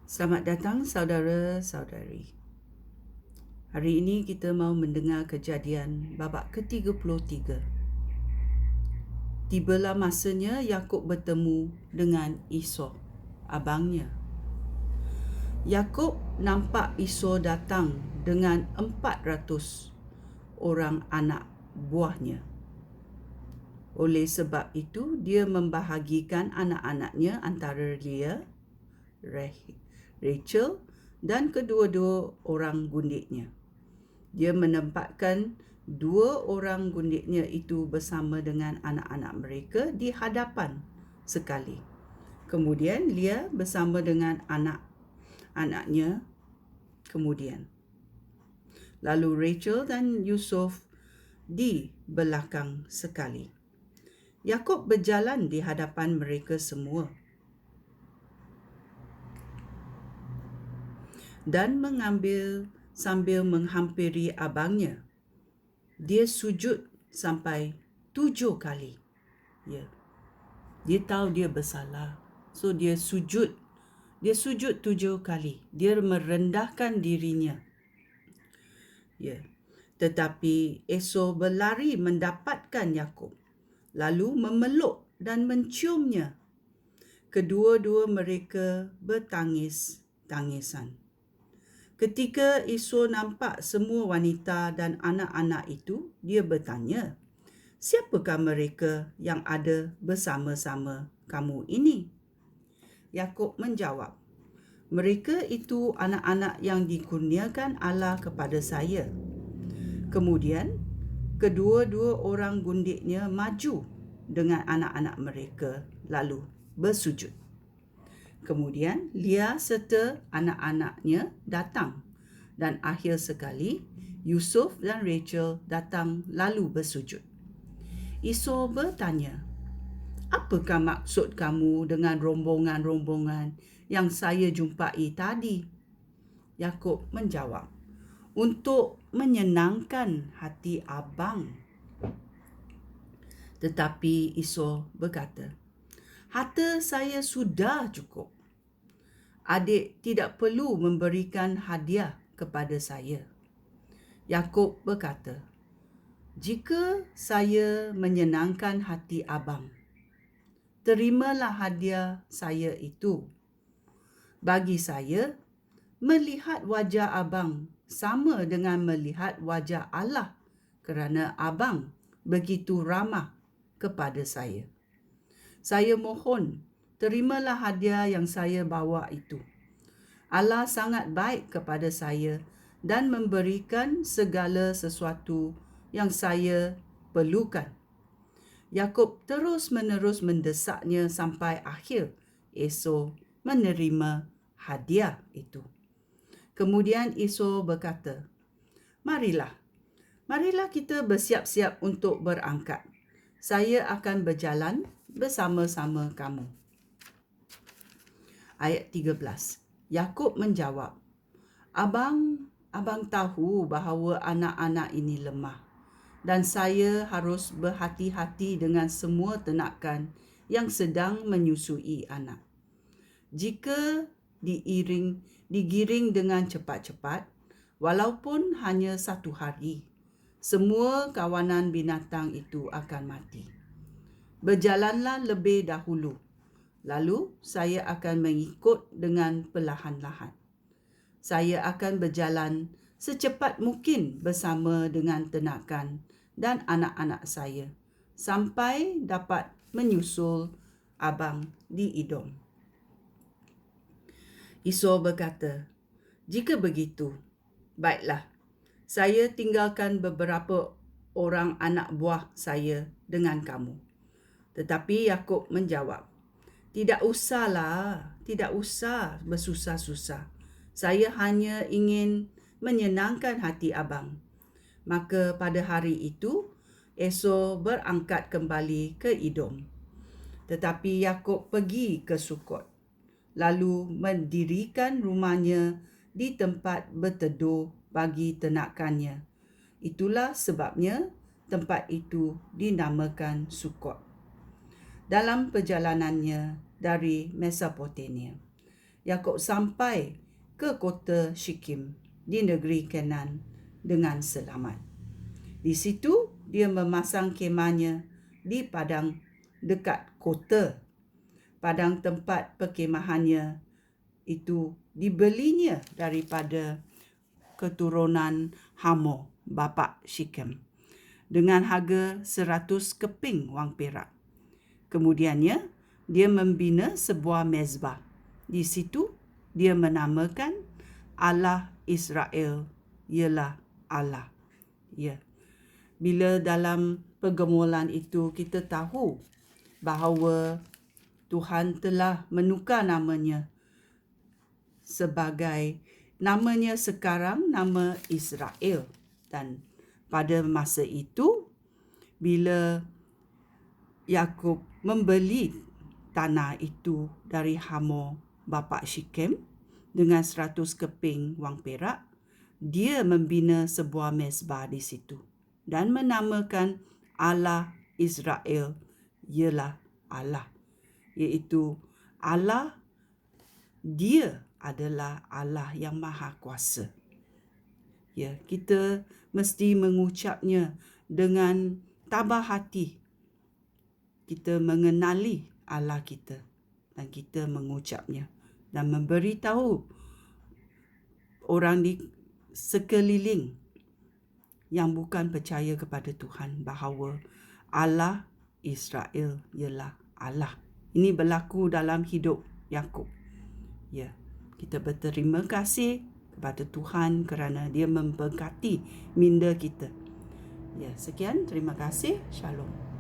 Selamat datang saudara-saudari. Hari ini kita mau mendengar kejadian babak ke-33. Tibalah masanya Yakub bertemu dengan Esau, abangnya. Yakub nampak Esau datang dengan 400 orang anak buahnya. Oleh sebab itu, dia membahagikan anak-anaknya antara Leah, Rachel dan kedua-dua orang gundiknya. Dia menempatkan 2 orang gundiknya itu bersama dengan anak-anak mereka di hadapan sekali. Kemudian Leah bersama dengan anak-anaknya kemudian. Lalu Rachel dan Yusuf di belakang sekali. Yakub berjalan di hadapan mereka semua dan sambil menghampiri abangnya. Dia sujud sampai 7 kali. Ya. Dia tahu dia bersalah. So dia sujud. Dia sujud 7 kali. Dia merendahkan dirinya. Ya. Tetapi Esau berlari mendapatkan Yakub, lalu memeluk dan menciumnya. Kedua-dua mereka bertangis-tangisan. Ketika Esau nampak semua wanita dan anak-anak itu, dia bertanya, "Siapakah mereka yang ada bersama-sama kamu ini?" Yakub menjawab, "Mereka itu anak-anak yang dikurniakan Allah kepada saya." Kemudian, kedua-dua orang gundiknya maju dengan anak-anak mereka lalu bersujud. Kemudian Leah serta anak-anaknya datang dan akhir sekali Yusuf dan Rachel datang lalu bersujud. Esau bertanya, "Apakah maksud kamu dengan rombongan-rombongan yang saya jumpai tadi?" Yakub menjawab, "Untuk menyenangkan hati abang." Tetapi Esau berkata, "Harta saya sudah cukup. Adik tidak perlu memberikan hadiah kepada saya." Yakub berkata, "Jika saya menyenangkan hati abang, terimalah hadiah saya itu. Bagi saya, melihat wajah abang sama dengan melihat wajah Allah kerana abang begitu ramah kepada saya. Saya mohon, terimalah hadiah yang saya bawa itu. Allah sangat baik kepada saya dan memberikan segala sesuatu yang saya perlukan." Yakub terus-menerus mendesaknya sampai akhir Esau menerima hadiah itu. Kemudian Esau berkata, Marilah kita bersiap-siap untuk berangkat. Saya akan berjalan bersama-sama kamu." Ayat 13. Yakub menjawab, Abang tahu bahawa anak-anak ini lemah dan saya harus berhati-hati dengan semua ternakan yang sedang menyusui anak. Jika digiring dengan cepat-cepat, walaupun hanya 1 hari, semua kawanan binatang itu akan mati. Berjalanlah lebih dahulu, lalu saya akan mengikut dengan perlahan-lahan. Saya akan berjalan secepat mungkin bersama dengan ternakan dan anak-anak saya sampai dapat menyusul abang di Edom. Esau berkata, "Jika begitu, baiklah, saya tinggalkan beberapa orang anak buah saya dengan kamu." Tetapi Yakub menjawab, tidak usah bersusah-susah. Saya hanya ingin menyenangkan hati abang." Maka pada hari itu, Esau berangkat kembali ke Edom. Tetapi Yakub pergi ke Sukot, lalu mendirikan rumahnya di tempat berteduh bagi ternakannya. Itulah sebabnya tempat itu dinamakan Sukot. Dalam perjalanannya dari Mesopotamia, Yakub sampai ke kota Shikim di negeri Kenan dengan selamat. Di situ dia memasang kemahnya di padang dekat kota. Padang tempat perkemahannya itu dibelinya daripada keturunan Hamor, bapa Shikem, dengan harga 100 keping wang perak. Kemudiannya, dia membina sebuah mezbah. Di situ, dia menamakan Allah Israel ialah Allah. Ya. Bila dalam pergumulan itu kita tahu bahawa Tuhan telah menukar namanya sebagai namanya sekarang nama Israel. Dan pada masa itu, bila Yakub membeli tanah itu dari Hamor bapa Shikem dengan 100 keping wang perak, dia membina sebuah mezbah di situ dan menamakan Allah Israel ialah Allah, iaitu Allah, dia adalah Allah yang maha kuasa. Ya, kita mesti mengucapnya dengan tabah hati. Kita mengenali Allah kita dan kita mengucapnya dan memberitahu orang di sekeliling yang bukan percaya kepada Tuhan bahawa Allah Israel ialah Allah. Ini berlaku dalam hidup Yakub. Ya, kita berterima kasih kepada Tuhan kerana dia memberkati minda kita. Ya, sekian, terima kasih. Shalom.